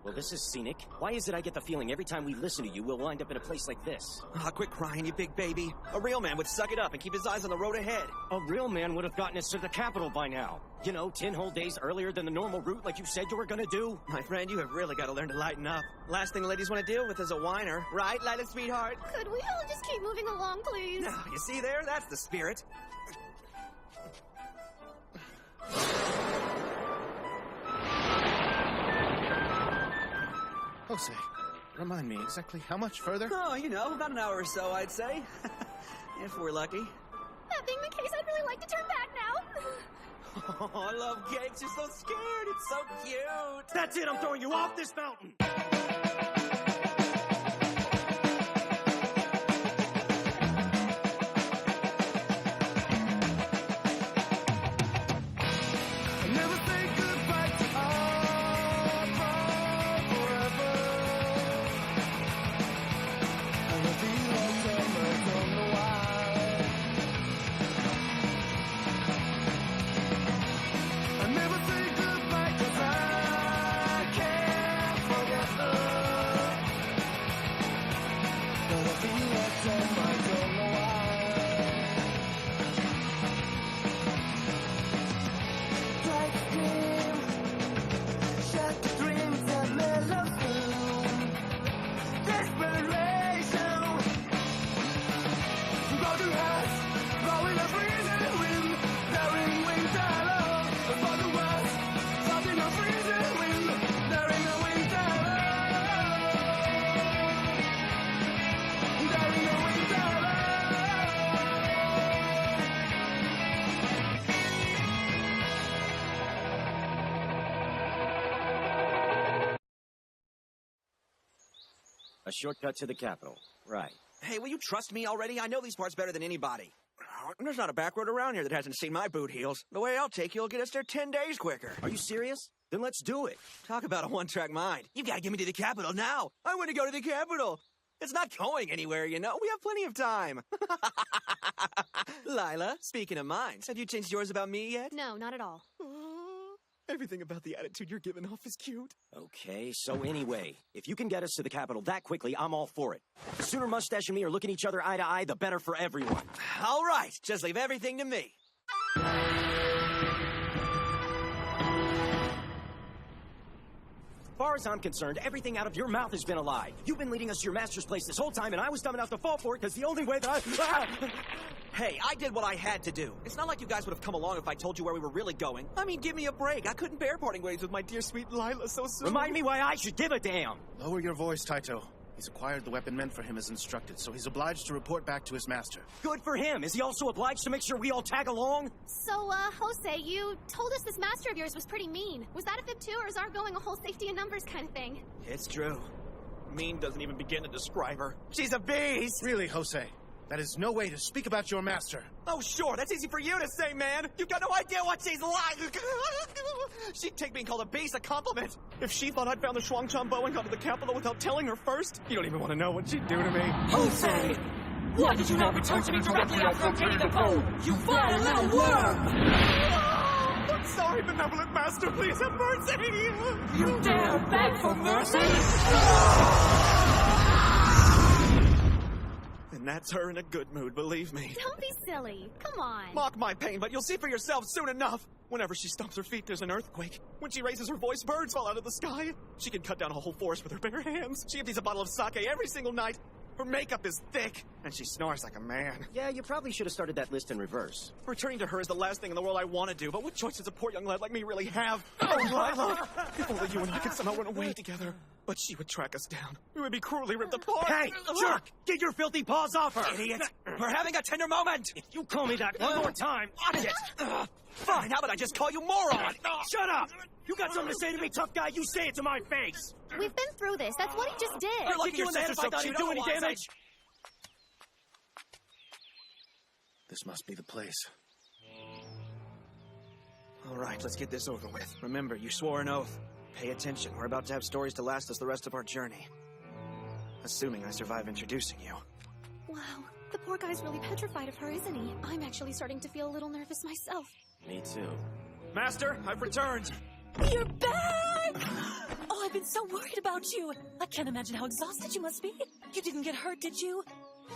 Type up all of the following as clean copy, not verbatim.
Well, this is scenic. Why is it I get the feeling every time we listen to you, we'll wind up in a place like this? Ah, quit crying, you big baby. A real man would suck it up and keep his eyes on the road ahead. A real man would have gotten us to the capital by now. You know, 10 whole days earlier than the normal route like you said you were gonna do. My friend, you have really got to learn to lighten up. Last thing the ladies want to deal with is a whiner. Right, Lila, sweetheart? Could we all just keep moving along, please? Now, you see there? That's the spirit. Jose, remind me exactly how much further? Oh, you know, about an hour or so, I'd say. If we're lucky. That being the case, I'd really like to turn back now. Oh, I love cakes. You're so scared. It's so cute. That's it, I'm throwing you off this mountain! A shortcut to the capital. Right. Hey, will you trust me already? I know these parts better than anybody. There's not a back road around here that hasn't seen my boot heels. The way I'll take you will get us there 10 days quicker. Are you serious? Then let's do it. Talk about a one-track mind. You've got to get me to the capital now. I want to go to the capital. It's not going anywhere, you know. We have plenty of time. Lila, speaking of minds, have you changed yours about me yet? No, not at all. Everything about the attitude you're giving off is cute. Okay, so anyway, if you can get us to the capital that quickly, I'm all for it. The sooner Mustache and me are looking each other eye to eye, the better for everyone. All right, just leave everything to me. As far as I'm concerned, everything out of your mouth has been a lie. You've been leading us to your master's place this whole time, and I was dumb enough to fall for it because the only way that I... Hey, I did what I had to do. It's not like you guys would have come along if I told you where we were really going. I mean, give me a break. I couldn't bear parting ways with my dear sweet Lila so soon. Remind me why I should give a damn. Lower your voice, Taito. He's acquired the weapon meant for him as instructed, so he's obliged to report back to his master. Good for him. Is he also obliged to make sure we all tag along? So, Jose, you told us this master of yours was pretty mean. Was that a fib too, or is our going a whole safety in numbers kind of thing? It's true. Mean doesn't even begin to describe her. She's a beast! Really, Jose? That is no way to speak about your master. Oh, sure, that's easy for you to say, man. You've got no idea what she's like. She'd take being called a beast a compliment. If she thought I'd found the Shuangchang bow and got to the capital without telling her first, you don't even want to know what she'd do to me. Jose! Why did you not return to me directly after obtaining the bow? You vile little worm! I'm sorry, benevolent master. Please have mercy. You dare beg for mercy? And that's her in a good mood, believe me. Don't be silly. Come on. Mock my pain, but you'll see for yourself soon enough. Whenever she stomps her feet, there's an earthquake. When she raises her voice, birds fall out of the sky. She can cut down a whole forest with her bare hands. She empties a bottle of sake every single night. Her makeup is thick, and she snores like a man. Yeah, you probably should have started that list in reverse. Returning to her is the last thing in the world I want to do, but what choice does a poor young lad like me really have? Oh, Lila! If only you and I could somehow run away together. But she would track us down. We would be cruelly ripped apart. Hey, jerk! Get your filthy paws off her! Idiot! We're having a tender moment! If you call me that one more time... Idiot! Fine, how about I just call you moron? Shut up! You got something to say to me, tough guy? You say it to my face! We've been through this. That's what he just did. You're lucky your in the head sister's if I so thought cute, he'd do any otherwise damage! This must be the place. All right, let's get this over with. Remember, you swore an oath. Pay attention. We're about to have stories to last us the rest of our journey. Assuming I survive introducing you. Wow. The poor guy's really petrified of her, isn't he? I'm actually starting to feel a little nervous myself. Me too. Master, I've returned. You're back! Oh, I've been so worried about you. I can't imagine how exhausted you must be. You didn't get hurt, did you?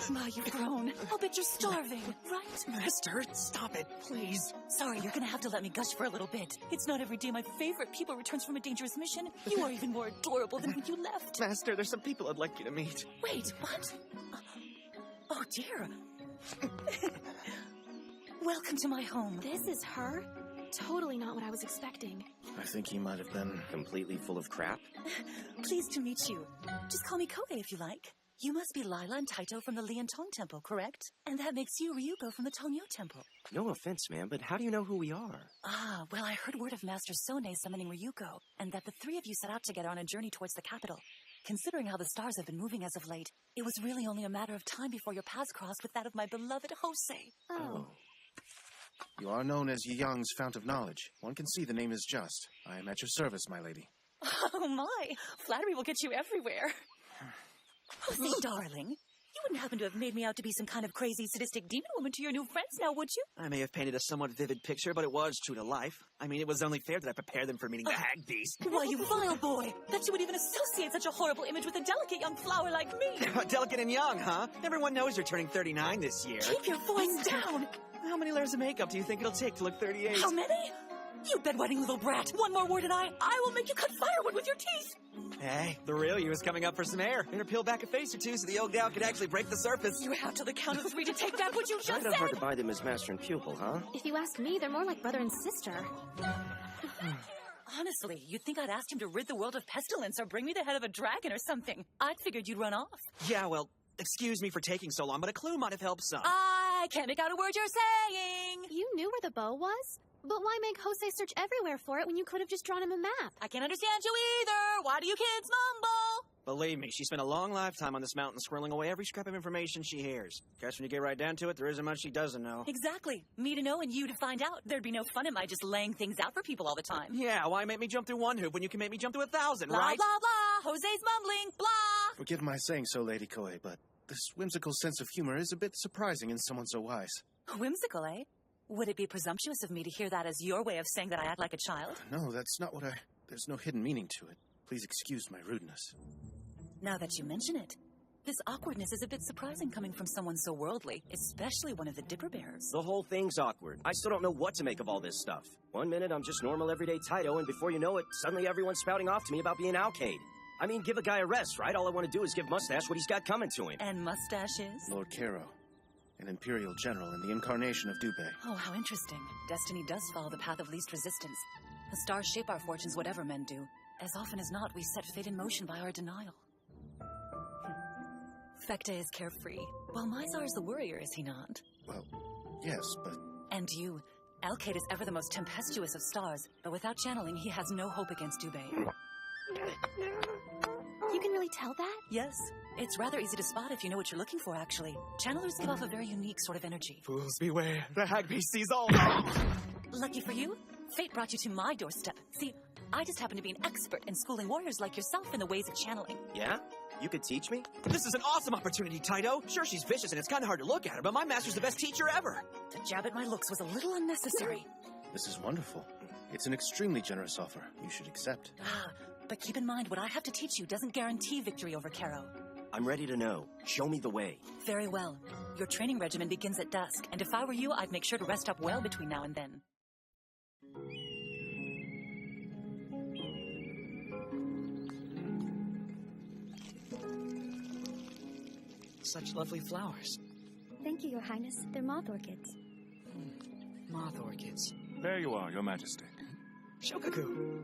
My, you've grown. I'll bet you're starving, right? Master, stop it, please. Sorry, you're gonna have to let me gush for a little bit. It's not every day my favorite people returns from a dangerous mission. You are even more adorable than when you left. Master, there's some people I'd like you to meet. Wait, what? Oh, dear. Welcome to my home. This is her? Totally not what I was expecting. I think he might have been Completely full of crap? Pleased to meet you. Just call me Koei if you like. You must be Lila and Taito from the Lian Tong Temple, correct? And that makes you Ryuko from the Tongyo Temple. No offense, man, but how do you know who we are? Ah, well, I heard word of Master Sone summoning Ryuko, and that the three of you set out together on a journey towards the capital. Considering how the stars have been moving as of late, it was really only a matter of time before your paths crossed with that of my beloved Jose. Oh. You are known as Yi Yang's Fount of Knowledge. One can see the name is just. I am at your service, my lady. Oh my, flattery will get you everywhere. Jose, darling, you wouldn't happen to have made me out to be some kind of crazy, sadistic demon woman to your new friends now, would you? I may have painted a somewhat vivid picture, but it was true to life. I mean, it was only fair that I prepare them for meeting the hag beast. Why, you vile boy! That you would even associate such a horrible image with a delicate young flower like me! Delicate and young, huh? Everyone knows you're turning 39 this year. Keep your voice down! How many layers of makeup do you think it'll take to look 38? How many? You bedwetting little brat! One more word and I will make you cut firewood with your teeth! Hey, the real you is coming up for some air. Better peel back a face or two so the old gal can actually break the surface. You have till the count of 3 to take back what you just Kind of hard to said! buy them as master and pupil, huh? If you ask me, they're more like brother and sister. Honestly, you'd think I'd ask him to rid the world of pestilence or bring me the head of a dragon or something. I'd figured you'd run off. Yeah, well, excuse me for taking so long, but a clue might have helped some. I can't make out a word you're saying! You knew where the bow was? But why make Jose search everywhere for it when you could have just drawn him a map? I can't understand you either! Why do you kids mumble? Believe me, she spent a long lifetime on this mountain squirreling away every scrap of information she hears. Guess when you get right down to it, there isn't much she doesn't know. Exactly. Me to know and you to find out. There'd be no fun in my just laying things out for people all the time. Yeah, why make me jump through one hoop when you can make me jump through 1,000, Blah, right? blah, blah! Jose's mumbling! Blah! Forgive my saying so, Lady Koei, but this whimsical sense of humor is a bit surprising in someone so wise. Whimsical, eh? Would it be presumptuous of me to hear that as your way of saying that I act like a child? No, that's not what There's no hidden meaning to it. Please excuse my rudeness. Now that you mention it, this awkwardness is a bit surprising coming from someone so worldly, especially one of the Dipper Bears. The whole thing's awkward. I still don't know what to make of all this stuff. One minute I'm just normal everyday Taito, and before you know it, suddenly everyone's spouting off to me about being Alcade. I mean, give a guy a rest, right? All I want to do is give Mustache what he's got coming to him. And mustaches? Lord Kero, an Imperial General and the incarnation of Dubei. Oh, how interesting. Destiny does follow the path of least resistance. The stars shape our fortunes whatever men do. As often as not, we set fate in motion by our denial. Fekte is carefree, while Mizar is the worrier, is he not? Well, yes, but... And you. Alcade is ever the most tempestuous of stars, but without channeling, he has no hope against Dubei. You can really tell that? Yes. It's rather easy to spot if you know what you're looking for, actually. Channelers give off a very unique sort of energy. Fools beware, the hag beast sees all. Lucky for you, fate brought you to my doorstep. See, I just happen to be an expert in schooling warriors like yourself in the ways of channeling. Yeah? You could teach me? This is an awesome opportunity, Taito. Sure, she's vicious and it's kind of hard to look at her, but my master's the best teacher ever. To jab at my looks was a little unnecessary. This is wonderful. It's an extremely generous offer. You should accept. Ah, but keep in mind what I have to teach you doesn't guarantee victory over Kero. I'm ready to know. Show me the way. Very well. Your training regimen begins at dusk, and if I were you, I'd make sure to rest up well between now and then. Such lovely flowers. Thank you, Your Highness. They're moth orchids. Moth orchids. There you are, Your Majesty. Shokaku.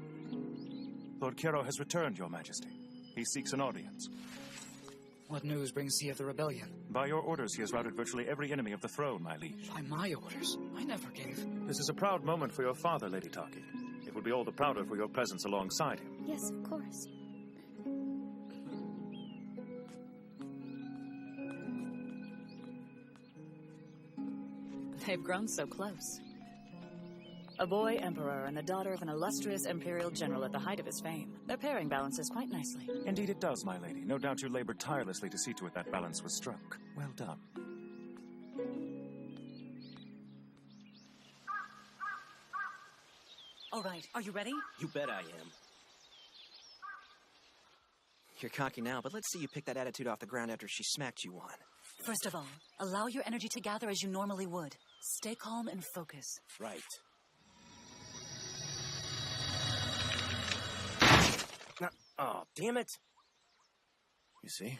Lord Kero has returned, Your Majesty. He seeks an audience. What news brings he of the rebellion? By your orders, he has routed virtually every enemy of the throne, my liege. By my orders? I never gave. This is a proud moment for your father, Lady Taki. It would be all the prouder for your presence alongside him. Yes, of course. They've grown so close. A boy emperor and the daughter of an illustrious imperial general at the height of his fame. Their pairing balances quite nicely. Indeed it does, my lady. No doubt you labored tirelessly to see to it that balance was struck. Well done. All right, are you ready? You bet I am. You're cocky now, but let's see you pick that attitude off the ground after she smacked you one. First of all, allow your energy to gather as you normally would. Stay calm and focus. Right. Oh, damn it. You see?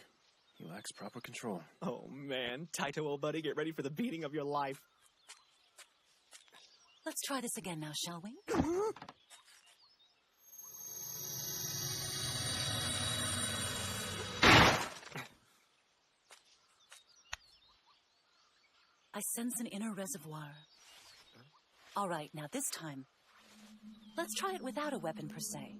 He lacks proper control. Oh, man. Taito, old buddy, get ready for the beating of your life. Let's try this again now, shall we? I sense an inner reservoir. All right, now this time, let's try it without a weapon per se.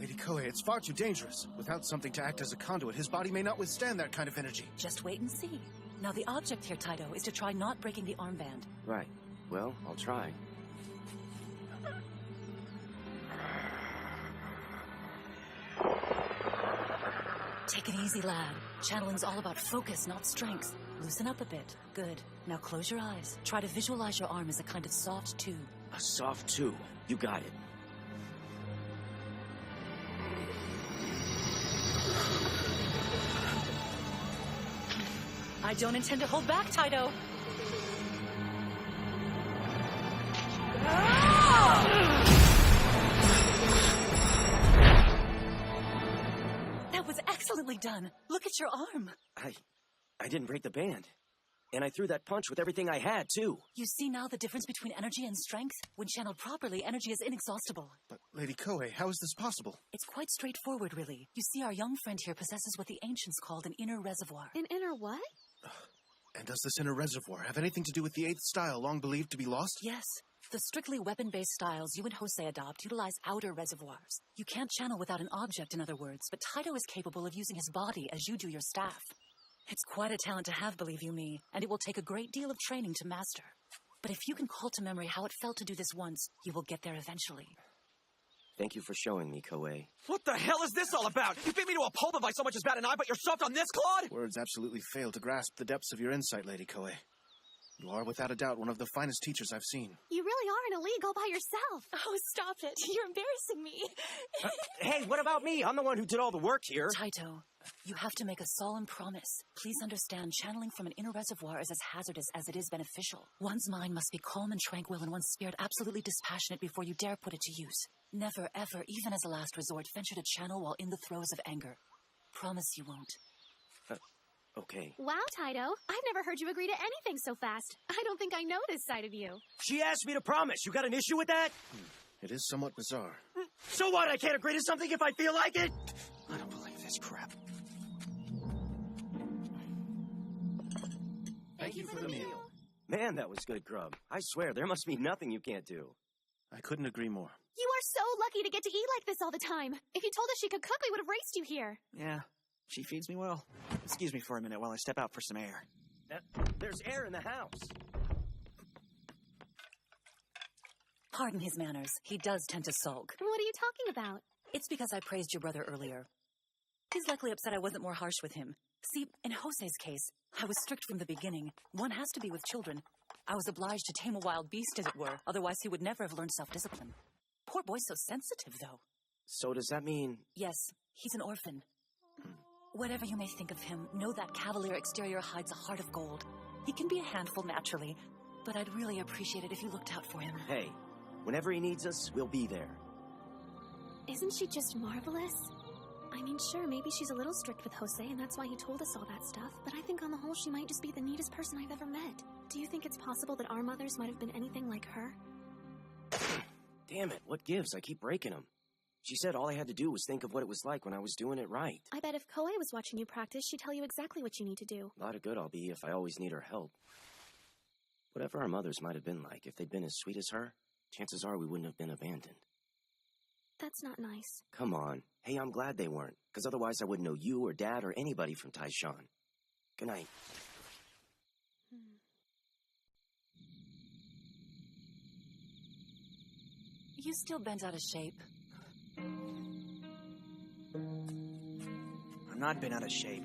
Lady Koei, it's far too dangerous. Without something to act as a conduit, his body may not withstand that kind of energy. Just wait and see. Now the object here, Taito, is to try not breaking the armband. Right. Well, I'll try. Take it easy, lad. Channeling's all about focus, not strength. Loosen up a bit. Good. Now close your eyes. Try to visualize your arm as a kind of soft tube. A soft tube. You got it. I don't intend to hold back, Taito. That was excellently done. Look at your arm. I didn't break the band. And I threw that punch with everything I had, too. You see now the difference between energy and strength? When channeled properly, energy is inexhaustible. But, Lady Koei, how is this possible? It's quite straightforward, really. You see, our young friend here possesses what the ancients called an inner reservoir. An inner what? And does this inner reservoir have anything to do with the 8th style long believed to be lost? Yes. The strictly weapon-based styles you and Jose adopt utilize outer reservoirs. You can't channel without an object, in other words, but Taito is capable of using his body as you do your staff. It's quite a talent to have, believe you me, and it will take a great deal of training to master. But if you can call to memory how it felt to do this once, you will get there eventually. Thank you for showing me, Koei. What the hell is this all about? You beat me to a pulp if I so much as bat an eye, but you're soft on this, Claude? Words absolutely fail to grasp the depths of your insight, Lady Koei. You are without a doubt one of the finest teachers I've seen. You really are in a league all by yourself. Oh, stop it. You're embarrassing me. Hey, what about me? I'm the one who did all the work here. Taito, you have to make a solemn promise. Please understand, channeling from an inner reservoir is as hazardous as it is beneficial. One's mind must be calm and tranquil and one's spirit absolutely dispassionate before you dare put it to use. Never, ever, even as a last resort, venture to channel while in the throes of anger. Promise you won't. Okay. Wow, Taito. I've never heard you agree to anything so fast. I don't think I know this side of you. She asked me to promise. You got an issue with that? It is somewhat bizarre. So what? I can't agree to something if I feel like it? I don't believe this crap. Thank you for the meal. Man, that was good grub. I swear, there must be nothing you can't do. I couldn't agree more. You are so lucky to get to eat like this all the time. If you told us she could cook, we would have raced you here. Yeah, she feeds me well. Excuse me for a minute while I step out for some air. There's air in the house. Pardon his manners. He does tend to sulk. What are you talking about? It's because I praised your brother earlier. He's likely upset I wasn't more harsh with him. See, in Jose's case, I was strict from the beginning. One has to be with children. I was obliged to tame a wild beast, as it were. Otherwise, he would never have learned self-discipline. Poor boy's so sensitive, though. So does that mean... Yes, he's an orphan. Whatever you may think of him, know that cavalier exterior hides a heart of gold. He can be a handful naturally, but I'd really appreciate it if you looked out for him. Hey, whenever he needs us, we'll be there. Isn't she just marvelous? I mean, sure, maybe she's a little strict with Jose, and that's why he told us all that stuff, but I think on the whole she might just be the neatest person I've ever met. Do you think it's possible that our mothers might have been anything like her? Damn it, what gives? I keep breaking them. She said all I had to do was think of what it was like when I was doing it right. I bet if Koei was watching you practice, she'd tell you exactly what you need to do. A lot of good I'll be if I always need her help. Whatever our mothers might have been like, if they'd been as sweet as her, chances are we wouldn't have been abandoned. That's not nice. Come on. Hey, I'm glad they weren't, because otherwise I wouldn't know you or Dad or anybody from Taishan. Good night. You still bent out of shape. I'm not bent out of shape.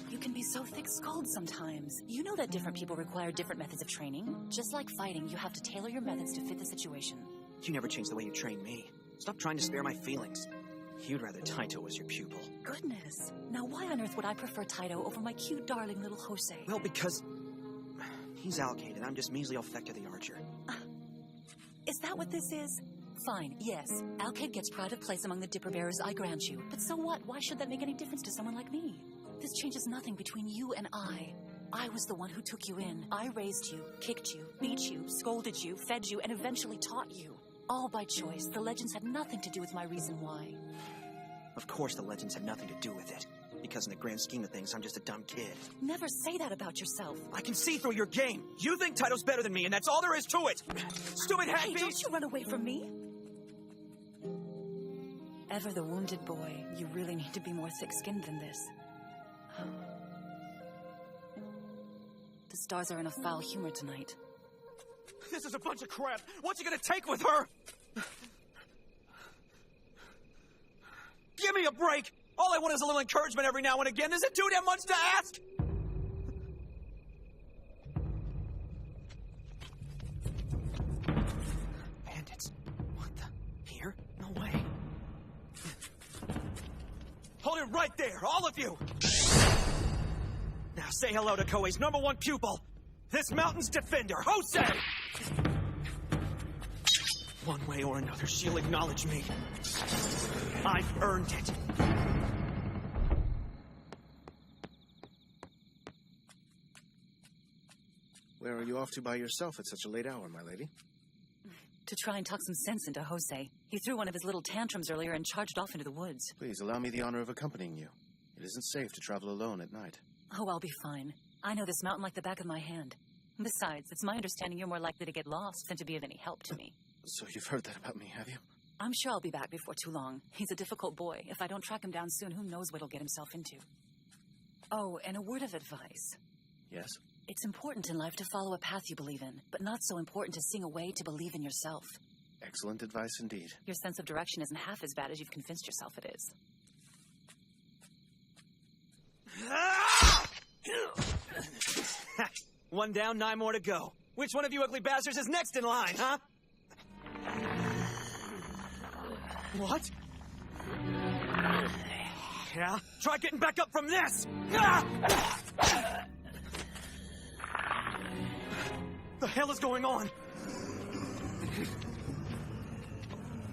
You can be so thick-skulled sometimes. You know that different people require different methods of training. Just like fighting, you have to tailor your methods to fit the situation. You never changed the way you trained me. Stop trying to spare my feelings. You'd rather Taito was your pupil. Goodness. Now why on earth would I prefer Taito over my cute, darling little Jose? Well, because he's Alcade, and I'm just measly Alfecta the Archer. Is that what this is? Fine, yes. Alcade gets pride of place among the Dipper Bearers, I grant you. But so what? Why should that make any difference to someone like me? This changes nothing between you and I. I was the one who took you in. I raised you, kicked you, beat you, scolded you, fed you, and eventually taught you. All by choice. The legends had nothing to do with my reason why. Of course the legends had nothing to do with it. Because in the grand scheme of things, I'm just a dumb kid. Never say that about yourself. I can see through your game. You think Taito's better than me, and that's all there is to it. Stupid Hey, hackbeat! don't you run away from me. Ever the wounded boy, you really need to be more thick-skinned than this. The stars are in a foul humor tonight. This is a bunch of crap. What's he gonna take with her? Give me a break! All I want is a little encouragement every now and again. Is it too damn much to ask? Bandits. What the? Here? No way. Hold it right there, all of you! Now say hello to Koei's #1 pupil, this mountain's defender, Jose! One way or another, she'll acknowledge me. I've earned it. Where are you off to by yourself at such a late hour, my lady? To try and talk some sense into Jose. He threw one of his little tantrums earlier and charged off into the woods. Please allow me the honor of accompanying you. It isn't safe to travel alone at night. Oh, I'll be fine. I know this mountain like the back of my hand. Besides, it's my understanding you're more likely to get lost than to be of any help to me. So you've heard that about me, have you? I'm sure I'll be back before too long. He's a difficult boy. If I don't track him down soon, who knows what he'll get himself into. Oh, and a word of advice. Yes? It's important in life to follow a path you believe in, but not so important to sing a way to believe in yourself. Excellent advice indeed. Your sense of direction isn't half as bad as you've convinced yourself it is. One down, 9 more to go. Which one of you ugly bastards is next in line, huh? What? Yeah? Try getting back up from this! The hell is going on?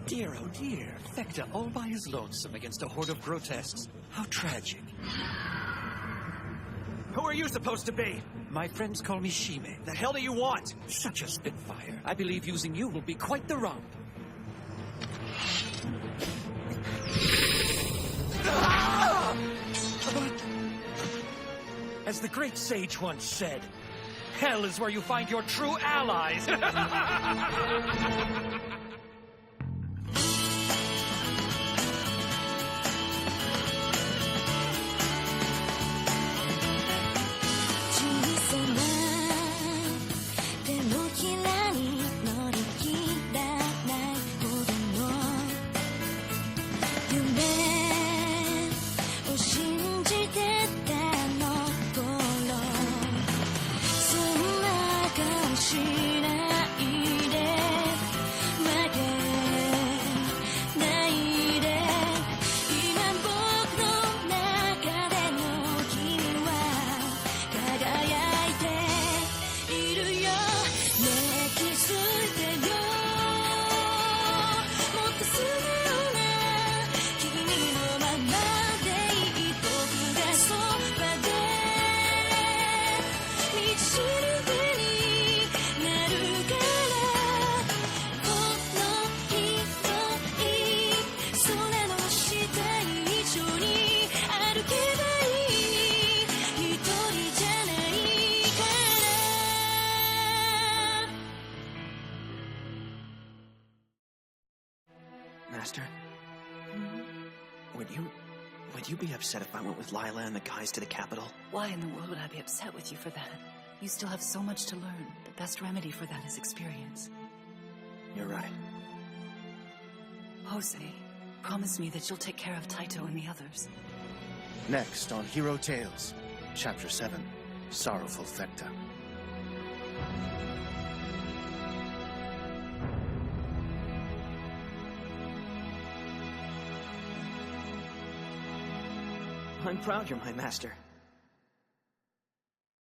Dear, oh dear. Fecta all by his lonesome against a horde of grotesques. How tragic. Who are you supposed to be? My friends call me Shime. The hell do you want? Such a spitfire. I believe using you will be quite the romp. As the great sage once said, hell is where you find your true allies. Master, would you be upset if I went with Lila and the guys to the capital? Why in the world would I be upset with you for that? You still have so much to learn. The best remedy for that is experience. You're right. Jose, promise me that you'll take care of Taito and the others. Next on Hero Tales, Chapter 7, Sorrowful Fecta. I'm proud you're my master.